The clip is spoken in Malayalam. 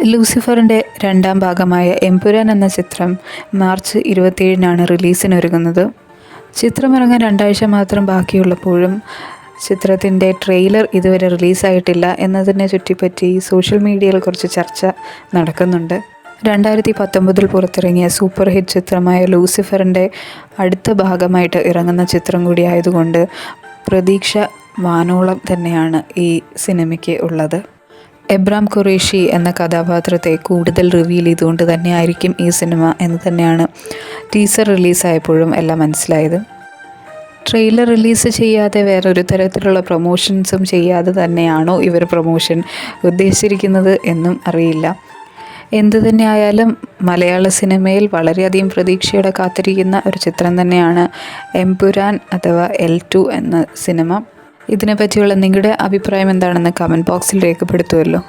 ലൂസിഫറിൻ്റെ രണ്ടാം ഭാഗമായ എമ്പുരാൻ എന്ന ചിത്രം മാർച്ച് 27-നാണ് റിലീസിനൊരുങ്ങുന്നത്. ചിത്രമിറങ്ങാൻ 2 ആഴ്ച മാത്രം ബാക്കിയുള്ളപ്പോഴും ചിത്രത്തിൻ്റെ ട്രെയിലർ ഇതുവരെ റിലീസായിട്ടില്ല എന്നതിനെ ചുറ്റിപ്പറ്റി സോഷ്യൽ മീഡിയയിൽ കുറച്ച് ചർച്ച നടക്കുന്നുണ്ട്. 2019 പുറത്തിറങ്ങിയ സൂപ്പർ ഹിറ്റ് ചിത്രമായ ലൂസിഫറിൻ്റെ അടുത്ത ഭാഗമായിട്ട് ഇറങ്ങുന്ന ചിത്രം കൂടി ആയതുകൊണ്ട് പ്രതീക്ഷ വാനോളം തന്നെയാണ് ഈ സിനിമയ്ക്ക് ഉള്ളത്. എബ്രാം ഖുറേഷി എന്ന കഥാപാത്രത്തെ കൂടുതൽ റിവീൽ ചെയ്തുകൊണ്ട് തന്നെയായിരിക്കും ഈ സിനിമ എന്ന് തന്നെയാണ് ടീസർ റിലീസായപ്പോഴും എല്ലാം മനസ്സിലായത്. ട്രെയിലർ റിലീസ് ചെയ്യാതെ വേറൊരു തരത്തിലുള്ള പ്രൊമോഷൻസും ചെയ്യാതെ തന്നെയാണോ ഇവർ പ്രൊമോഷൻ ഉദ്ദേശിച്ചിരിക്കുന്നത് എന്നും അറിയില്ല. എന്തു തന്നെയായാലും മലയാള സിനിമയിൽ വളരെയധികം പ്രതീക്ഷയോടെ കാത്തിരിക്കുന്ന ഒരു ചിത്രം തന്നെയാണ് എമ്പുരാൻ അഥവാ L2 എന്ന സിനിമ. ഇതിനെപ്പറ്റിയുള്ള നിങ്ങളുടെ അഭിപ്രായം എന്താണെന്ന് കമൻറ്റ് ബോക്സിൽ രേഖപ്പെടുത്തുമല്ലോ.